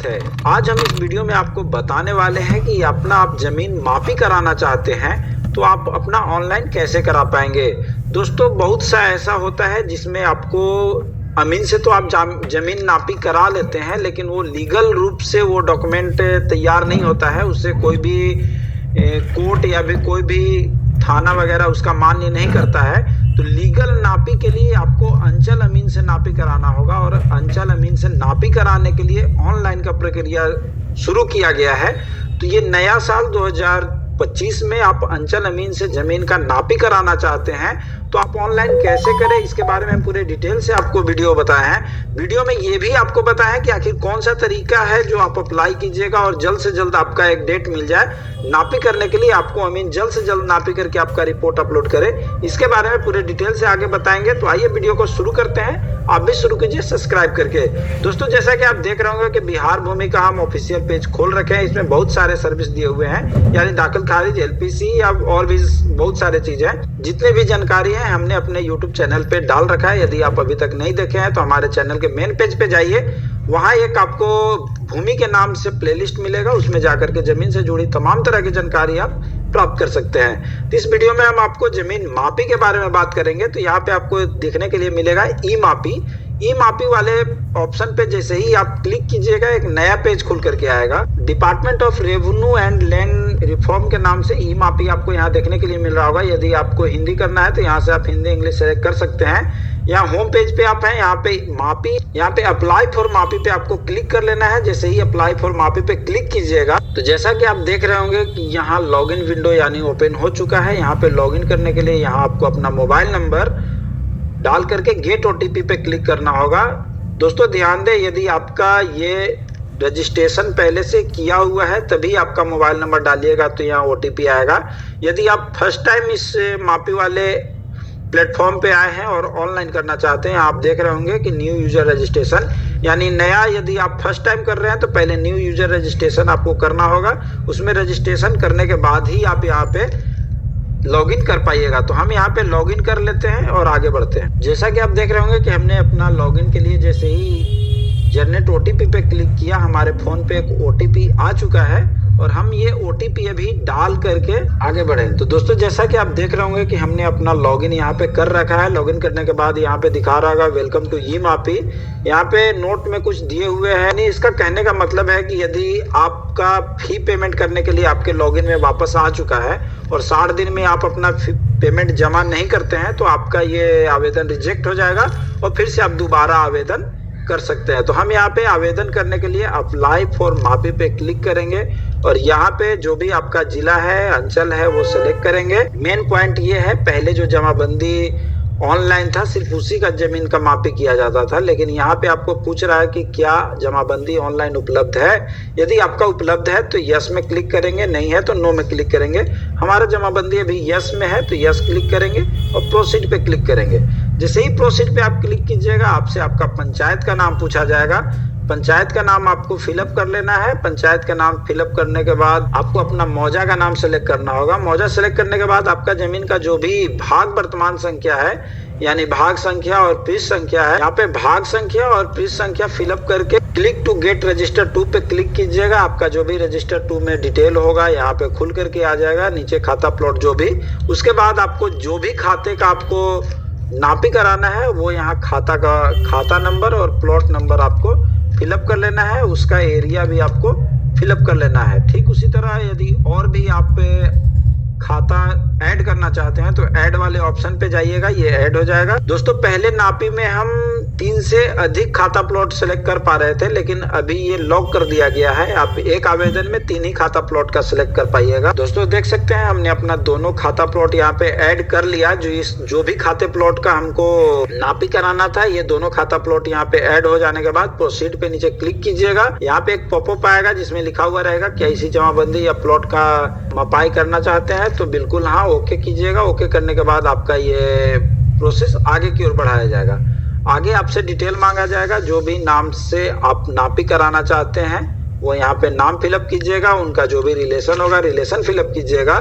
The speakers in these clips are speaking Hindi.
है। आज हम इस वीडियो में आपको बताने वाले हैं कि अपना आप जमीन मापी कराना चाहते हैं तो आप अपना ऑनलाइन कैसे करा पाएंगे। दोस्तों, बहुत सा ऐसा होता है जिसमें आपको अमीन से तो आप जमीन नापी करा लेते हैं, लेकिन वो लीगल रूप से वो डॉक्यूमेंट तैयार नहीं होता है, उससे कोई भी कोर्ट या भी कोई भी थाना वगैरह उसका मान्य नहीं करता है। तो लीगल नापी के लिए आपको अंचल अमीन से नापी कराना होगा, और अंचल अमीन से नापी कराने के लिए ऑनलाइन का प्रक्रिया शुरू किया गया है। तो ये नया साल 2025 में आप अंचल अमीन से जमीन का नापी कराना चाहते हैं तो आप ऑनलाइन कैसे करें, इसके बारे में पूरे डिटेल से आपको वीडियो बताए हैं। वीडियो में ये भी आपको बताया है कि आखिर कौन सा तरीका है जो आप अप्लाई कीजिएगा और जल्द से जल्द आपका एक डेट मिल जाए नापी करने के लिए। आपको अमीन जल्द से जल्द नापी करके आपका रिपोर्ट अपलोड करे, इसके बारे में पूरे डिटेल से आगे बताएंगे। तो आइए वीडियो को शुरू करते हैं। आप भी शुरू कीजिए सब्सक्राइब करके। दोस्तों, जैसा कि आप देख रहे होंगे कि बिहार भूमि का हम ऑफिशियल पेज खोल रखे हैं। इसमें बहुत सारे सर्विस दिए हुए हैं, यानी दाखिल खारिज, एलपीसी या और भी बहुत सारे चीजें। जितने भी जानकारी है हमने अपने यूट्यूब चैनल पे डाल रखा है। यदि आप अभी तक नहीं देखे हैं तो हमारे चैनल के मेन पेज पे जाइए, वहां एक आपको भूमि के नाम से प्लेलिस्ट मिलेगा, उसमें जाकर के जमीन से जुड़ी तमाम तरह की जानकारी आप प्राप्त कर सकते हैं। तो इस वीडियो में हम आपको जमीन मापी के बारे में बात करेंगे। तो यहाँ पे आपको देखने के लिए मिलेगा ई मापी। ई मापी वाले ऑप्शन पे जैसे ही आप क्लिक कीजिएगा एक नया पेज खुल करके आएगा। Department of revenue and land reform के नाम से ई मापी आपको यहाँ देखने के लिए मिल रहा होगा। यदि आपको हिंदी करना है तो यहाँ से आप हिंदी इंग्लिश सेलेक्ट कर सकते हैं। यहाँ होम पेज पे आप हैं, यहाँ पे मापी, यहाँ पे अप्लाई फॉर मापी पे आपको क्लिक कर लेना है। जैसे ही अप्लाई फॉर मापी पे क्लिक कीजिएगा तो जैसा कि आप देख रहे होंगे कि यहाँ लॉगिन विंडो यानी ओपन हो चुका है। यहाँ पे लॉगिन करने के लिए यहाँ आपको अपना मोबाइल नंबर डाल करके गेट ओटीपी पे क्लिक करना होगा। दोस्तों ध्यान दें, यदि आपका ये रजिस्ट्रेशन पहले से किया हुआ है तभी आपका मोबाइल नंबर डालिएगा तो यहाँ ओटीपी आएगा। यदि आप फर्स्ट टाइम इस मापी वाले प्लेटफॉर्म पे आए हैं और ऑनलाइन करना चाहते हैं, आप देख रहे होंगे कि न्यू यूजर रजिस्ट्रेशन यानी नया, यदि आप फर्स्ट टाइम कर रहे हैं तो पहले न्यू यूजर रजिस्ट्रेशन आपको करना होगा। उसमें रजिस्ट्रेशन करने के बाद ही आप यहाँ पे लॉगिन कर पाइएगा। तो हम यहाँ पे लॉगिन कर लेते हैं और आगे बढ़ते हैं। जैसा कि आप देख रहे होंगे कि हमने अपना लॉगिन के लिए जैसे ही जनरेट ओटीपी पे क्लिक किया, हमारे फोन पे एक ओटीपी आ चुका है और हम ये ओटीपी अभी डाल करके आगे बढ़े। तो दोस्तों, जैसा कि आप देख रहे होंगे कि हमने अपना लॉगिन यहाँ पे कर रखा है। लॉगिन करने के बाद यहाँ पे दिखा रहा होगा वेलकम टू ई मापी। यहाँ पे नोट में कुछ दिए हुए हैं। नहीं, इसका कहने का मतलब है कि यदि आपका फी पेमेंट करने के लिए आपके लॉगिन में वापस आ चुका है और 60 दिन में आप अपना पेमेंट जमा नहीं करते हैं तो आपका ये आवेदन रिजेक्ट हो जाएगा और फिर से आप दोबारा आवेदन कर सकते हैं। तो हम यहाँ पे आवेदन करने के लिए अप्लाई फॉर मापी पे क्लिक करेंगे और यहाँ पे जो भी आपका जिला है, अंचल है, वो सिलेक्ट करेंगे। मेन पॉइंट ये है, पहले जो जमाबंदी ऑनलाइन था सिर्फ उसी का जमीन का मापी किया जाता था, लेकिन यहाँ पे आपको पूछ रहा है कि क्या जमाबंदी ऑनलाइन उपलब्ध है। यदि आपका उपलब्ध है तो यस में क्लिक करेंगे, नहीं है तो नो में क्लिक करेंगे। हमारा जमाबंदी अभी यस में है तो यस क्लिक करेंगे और प्रोसीड पे क्लिक करेंगे। जैसे ही प्रोसीड पे आप क्लिक कीजिएगा आपसे आपका पंचायत का नाम पूछा जाएगा। पंचायत का नाम आपको फिलअप कर लेना है। पंचायत का नाम फिलअप करने के बाद आपको अपना मौजा का नाम सेलेक्ट करना होगा। मौजा सेलेक्ट करने के बाद आपका जमीन का जो भी भाग वर्तमान संख्या है यानी भाग संख्या और पृष्ठ संख्या है, यहाँ पे भाग संख्या और पृष्ठ संख्या फिलअप करके क्लिक टू गेट रजिस्टर 2 पे क्लिक कीजिएगा। आपका जो भी रजिस्टर 2 में डिटेल होगा यहाँ पे खुल करके आ जाएगा, नीचे खाता प्लॉट जो भी। उसके बाद आपको जो भी खाते का आपको नापी कराना है वो यहाँ खाता नंबर और प्लॉट नंबर आपको फिलअप कर लेना है। उसका एरिया भी आपको फिलअप कर लेना है। ठीक उसी तरह यदि और भी आप खाता ऐड करना चाहते हैं तो ऐड वाले ऑप्शन पे जाइएगा, ये ऐड हो जाएगा। दोस्तों, पहले नापी में हम 3 से अधिक खाता प्लॉट सेलेक्ट कर पा रहे थे, लेकिन अभी ये लॉक कर दिया गया है। आप एक आवेदन में 3 ही खाता प्लॉट का सिलेक्ट कर पाइएगा। दोस्तों, देख सकते हैं हमने अपना दोनों खाता प्लॉट यहाँ पे ऐड कर लिया। जो भी खाते प्लॉट का हमको नापी कराना था, ये दोनों खाता प्लॉट यहाँ पे ऐड हो जाने के बाद प्रोसीड पे नीचे क्लिक कीजिएगा। यहाँ पे एक पॉपअप आएगा जिसमें लिखा हुआ रहेगा क्या इसी जमाबंदी या प्लॉट का मपाई करना चाहते हैं, तो बिल्कुल हाँ ओके कीजिएगा। ओके करने के बाद आपका ये प्रोसेस आगे की ओर बढ़ाया जाएगा। आगे आपसे डिटेल मांगा जाएगा, जो भी नाम से आप नापी कराना चाहते हैं वो यहाँ पे नाम फिलअप कीजिएगा। उनका जो भी रिलेशन होगा रिलेशन फिलअप कीजिएगा।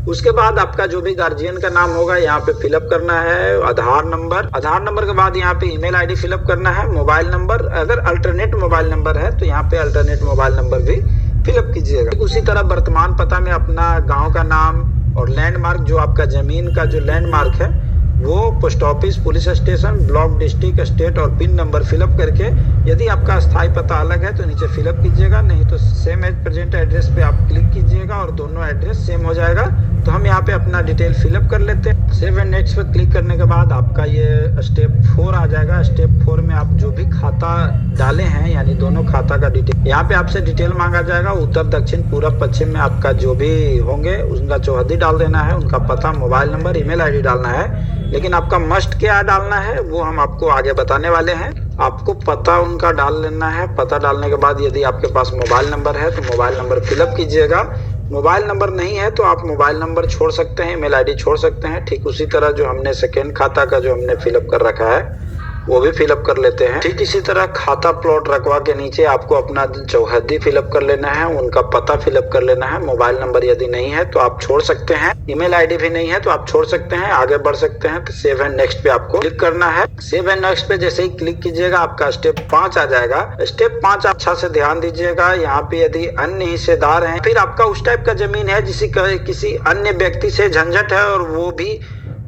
उसके बाद आपका जो भी गार्जियन का नाम होगा यहाँ पे फिलअप करना है, आधार नंबर के बाद यहाँ पे ईमेल आईडी फिलअप करना है, मोबाइल नंबर, अगर अल्टरनेट मोबाइल नंबर है तो यहाँ पे अल्टरनेट मोबाइल नंबर भी फिलअप कीजिएगा। उसी तरह वर्तमान पता में अपना गांव का नाम और लैंडमार्क, जो आपका जमीन का जो लैंडमार्क है वो post office, police station, block, district, state और पिन नंबर फिलअप करके, यदि आपका स्थायी पता अलग है तो नीचे फिलअप कीजिएगा, नहीं तो सेम एज प्रेजेंट एड्रेस पे आप क्लिक कीजिएगा और दोनों एड्रेस सेम हो जाएगा। तो हम यहाँ पे अपना डिटेल फिलअप कर लेते हैं। सेव एंड नेक्स्ट पे क्लिक करने के बाद आपका ये स्टेप 4 आ जाएगा। स्टेप 4 में आप जो भी खाता डाले हैं, यानी दोनों खाता का डिटेल, यहाँ पे आपसे डिटेल मांगा जाएगा। उत्तर, दक्षिण, पूरब, पश्चिम में आपका जो भी होंगे उनका चौहद्दी डाल देना है, उनका पता, मोबाइल नंबर, ईमेल आईडी डालना है। लेकिन आपका मस्ट क्या डालना है वो हम आपको आगे बताने वाले हैं। आपको पता उनका डाल लेना है। पता डालने के बाद यदि आपके पास मोबाइल नंबर है तो मोबाइल नंबर फिलअप कीजिएगा। मोबाइल नंबर नहीं है तो आप मोबाइल नंबर छोड़ सकते हैं, ईमेल आईडी छोड़ सकते हैं। ठीक उसी तरह जो हमने सेकेंड खाता का जो हमने फिलअप कर रखा है वो भी फिलअप कर लेते हैं। ठीक इसी तरह खाता प्लॉट रखवा के नीचे आपको अपना चौहद्दी फिलअप कर लेना है, उनका पता फिलअप कर लेना है। मोबाइल नंबर यदि नहीं है तो आप छोड़ सकते हैं, ईमेल आईडी भी नहीं है तो आप छोड़ सकते हैं। आगे बढ़ सकते हैं तो सेव एंड नेक्स्ट पे आपको क्लिक करना है। सेव एंड नेक्स्ट पे जैसे ही क्लिक कीजिएगा आपका स्टेप 5 आ जाएगा। स्टेप 5 अच्छा से ध्यान दीजिएगा। यहाँ पे यदि अन्य हिस्सेदार हैं, फिर आपका उस टाइप का जमीन है किसी अन्य व्यक्ति से झंझट है और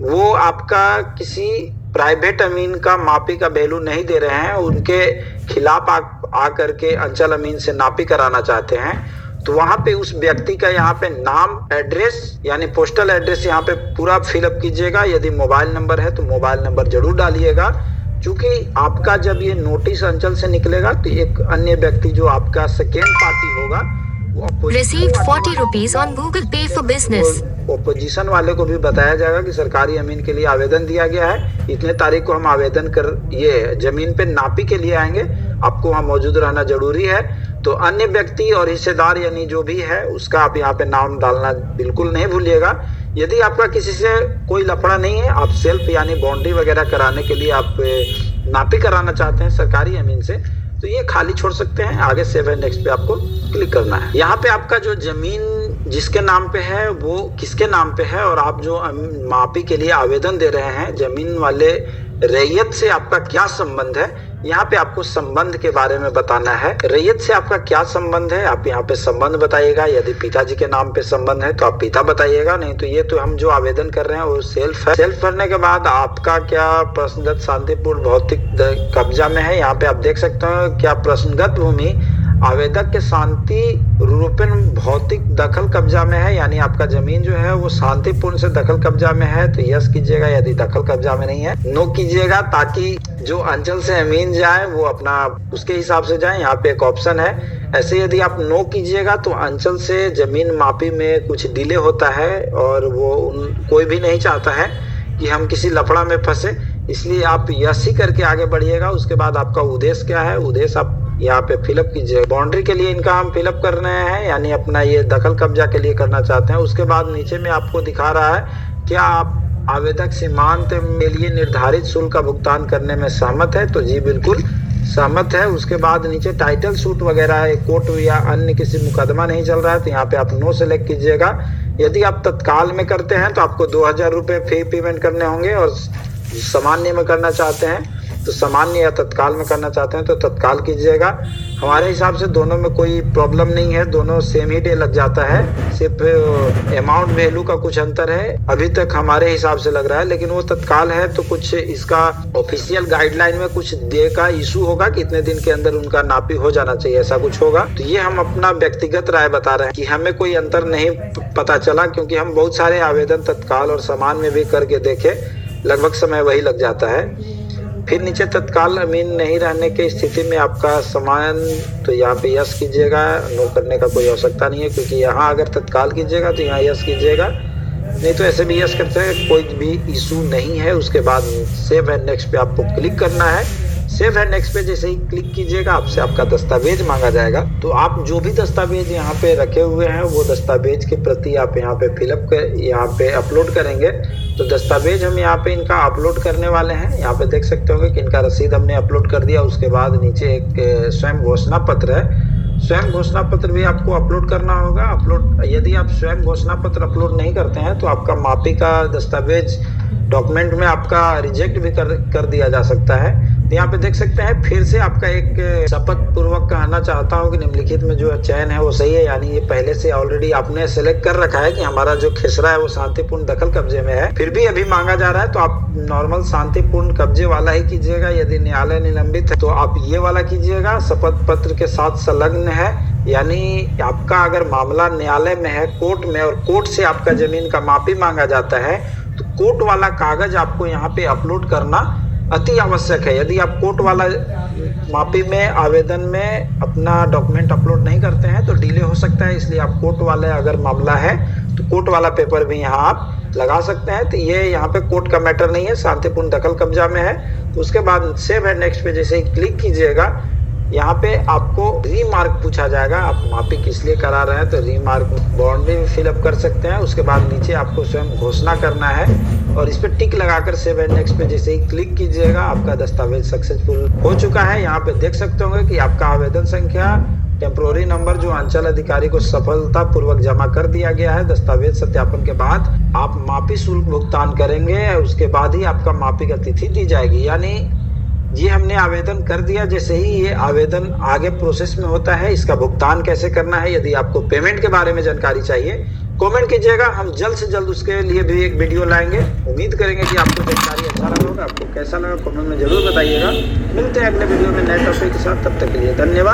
वो आपका किसी प्राइवेट अमीन का मापी का वैल्यू नहीं दे रहे हैं, उनके खिलाफ आकर के अंचल अमीन से नापी कराना चाहते हैं, तो वहां पे उस व्यक्ति का यहाँ पे नाम, एड्रेस यानी पोस्टल एड्रेस यहाँ पे पूरा फिलअप कीजिएगा। यदि मोबाइल नंबर है तो मोबाइल नंबर जरूर डालिएगा, क्योंकि आपका जब ये नोटिस अंचल से निकलेगा तो एक अन्य व्यक्ति जो आपका सेकेंड पार्टी होगा Received 40 rupees on Google Pay for business. Opposition वाले को भी बताया जाएगा कि सरकारी अमीन के लिए आवेदन दिया गया है, इतने तारीख को हम आवेदन कर ये जमीन पे नापी के लिए आएंगे, आपको वहाँ मौजूद रहना जरूरी है। तो अन्य व्यक्ति और हिस्सेदार यानी जो भी है उसका आप यहाँ पे नाम डालना बिल्कुल नहीं भूलिएगा। यदि आपका किसी से कोई लफड़ा नहीं है, आप सेल्फ यानी बाउंड्री वगैरह कराने के लिए आप नापी कराना चाहते हैं सरकारी अमीन से, तो ये खाली छोड़ सकते हैं। आगे सेव एंड नेक्स्ट पे आपको क्लिक करना है। यहाँ पे आपका जो जमीन जिसके नाम पे है वो किसके नाम पे है, और आप जो मापी के लिए आवेदन दे रहे हैं जमीन वाले रैयत से आपका क्या संबंध है, यहाँ पे आपको संबंध के बारे में बताना है। रैयत से आपका क्या संबंध है, आप यहाँ पे संबंध बताइएगा। यदि पिताजी के नाम पे संबंध है तो आप पिता बताइएगा, नहीं तो ये तो हम जो आवेदन कर रहे हैं वो सेल्फ है। सेल्फ भरने के बाद आपका क्या प्रश्नगत शांतिपूर्ण भौतिक कब्जा में है, यहाँ पे आप देख सकते हो क्या प्रश्नगत भूमि आवेदक के शांति रूपेण भौतिक दखल कब्जा में है, यानी आपका जमीन जो है वो शांतिपूर्ण से दखल कब्जा में है तो यस कीजिएगा। यदि दखल कब्जा में नहीं है नो कीजिएगा, ताकि जो अंचल से अमीन जाए वो अपना उसके हिसाब से जाए। यहाँ पे एक ऑप्शन है। ऐसे यदि आप नो कीजिएगा तो अंचल से जमीन मापी में कुछ डिले होता है और वो कोई भी नहीं चाहता है कि हम किसी लफड़ा में फंसे, इसलिए आप यस ही करके आगे बढ़िएगा। उसके बाद आपका उद्देश्य क्या है, उद्देश्य आप यहाँ पे फिलअप कीजिए। बाउंड्री के लिए इनका हम फिलअप कर रहे हैं, यानी अपना ये दखल कब्जा के लिए करना चाहते हैं। उसके बाद नीचे में आपको दिखा रहा है क्या आप आवेदक सीमांत के लिए निर्धारित शुल्क का भुगतान करने में सहमत है, तो जी बिल्कुल सहमत है। उसके बाद नीचे टाइटल सूट वगैरह है, कोर्ट या अन्य किसी मुकदमा नहीं चल रहा है तो यहाँ पे आप नो सेलेक्ट कीजिएगा। यदि आप तत्काल में करते हैं तो आपको 2000 रुपये फी पेमेंट करने होंगे, और सामान्य में करना चाहते हैं तो सामान्य या तत्काल में करना चाहते हैं तो तत्काल कीजिएगा। हमारे हिसाब से दोनों में कोई प्रॉब्लम नहीं है, दोनों सेम ही डे लग जाता है, सिर्फ अमाउंट वैल्यू का कुछ अंतर है अभी तक हमारे हिसाब से लग रहा है। लेकिन वो तत्काल है तो कुछ इसका ऑफिशियल गाइडलाइन में कुछ डे का इशू होगा कि इतने दिन के अंदर उनका नापी हो जाना चाहिए, ऐसा कुछ होगा। तो ये हम अपना व्यक्तिगत राय बता रहे हैं कि हमें कोई अंतर नहीं पता चला, क्योंकि हम बहुत सारे आवेदन तत्काल और सामान्य में भी करके देखे, लगभग समय वही लग जाता है। फिर नीचे तत्काल अमीन नहीं रहने की स्थिति में आपका समान, तो यहाँ पे यस कीजिएगा। नो करने का कोई आवश्यकता नहीं है, क्योंकि यहाँ अगर तत्काल कीजिएगा तो यहाँ यस कीजिएगा, नहीं तो ऐसे भी यस करते हैं, कोई भी इशू नहीं है। उसके बाद सेव एंड नेक्स्ट पे आपको क्लिक करना है। सेव एंड नेक्स्ट पे जैसे ही क्लिक कीजिएगा आपसे आपका दस्तावेज मांगा जाएगा, तो आप जो भी दस्तावेज यहाँ पे रखे हुए हैं वो दस्तावेज की प्रति आप यहाँ पे फिलअप कर यहाँ पे अपलोड करेंगे। तो दस्तावेज हम यहाँ पे इनका अपलोड करने वाले हैं। यहाँ पे देख सकते होंगे कि इनका रसीद हमने अपलोड कर दिया। उसके बाद नीचे एक स्वयं घोषणा पत्र है स्वयं घोषणा पत्र भी आपको अपलोड करना होगा। यदि आप स्वयं घोषणा पत्र अपलोड नहीं करते हैं तो आपका मापी का दस्तावेज डॉक्यूमेंट में आपका रिजेक्ट भी कर दिया जा सकता है। तो यहाँ पे देख सकते हैं, फिर से आपका एक शपथ पूर्वक कहना चाहता हूँ कि निम्नलिखित में जो चयन है वो सही है, यानी ये पहले से ऑलरेडी आपने सेलेक्ट कर रखा है कि हमारा जो खेसरा है वो शांतिपूर्ण दखल कब्जे में है, फिर भी अभी मांगा जा रहा है तो आप नॉर्मल शांतिपूर्ण कब्जे वाला ही कीजिएगा। यदि न्यायालय निलंबित है तो आप ये वाला कीजिएगा, शपथ पत्र के साथ संलग्न है, यानी आपका अगर मामला न्यायालय में है, कोर्ट में, और कोर्ट से आपका जमीन का मापी मांगा जाता है तो कोर्ट वाला कागज आपको यहाँ पे अपलोड करना अति आवश्यक है। यदि आप कोर्ट वाला मापी में आवेदन में अपना डॉक्यूमेंट अपलोड नहीं करते हैं तो डिले हो सकता है, इसलिए आप कोर्ट वाले अगर मामला है तो कोर्ट वाला पेपर भी यहाँ आप लगा सकते हैं। तो ये यहाँ पे कोर्ट का मैटर नहीं है, शांतिपूर्ण दखल कब्जा में है। तो उसके बाद सेव है नेक्स्ट पे जैसे ही क्लिक कीजिएगा, यहाँ पे आपको रीमार्क पूछा जाएगा, आप मापी किस लिए करा रहे हैं, तो रीमार्क बाउंड्री भी फिलअप कर सकते हैं। उसके बाद नीचे आपको स्वयं घोषणा करना है और इस पर टिक लगाकर सेव एंड नेक्स्ट पे जैसे ही क्लिक कीजिएगा, आपका दस्तावेज सक्सेसफुल हो चुका है। यहाँ पे देख सकते होंगे कि आपका आवेदन संख्या, टेम्पोररी नंबर जो अंचल अधिकारी को सफलतापूर्वक जमा कर दिया गया है। दस्तावेज सत्यापन के बाद आप मापी शुल्क भुगतान करेंगे, उसके बाद ही आपका मापी का तिथि दी जाएगी। यानी ये हमने आवेदन कर दिया, जैसे ही ये आवेदन आगे प्रोसेस में होता है, इसका भुगतान कैसे करना है, यदि आपको पेमेंट के बारे में जानकारी चाहिए कमेंट कीजिएगा, हम जल्द से जल्द उसके लिए भी एक वीडियो लाएंगे। उम्मीद करेंगे कि आपको जानकारी अच्छा लगा होगा। आपको कैसा लगा कमेंट में जरूर बताइएगा। मिलते हैं अगले वीडियो में नए टॉपिक के साथ, तब तक के लिए धन्यवाद।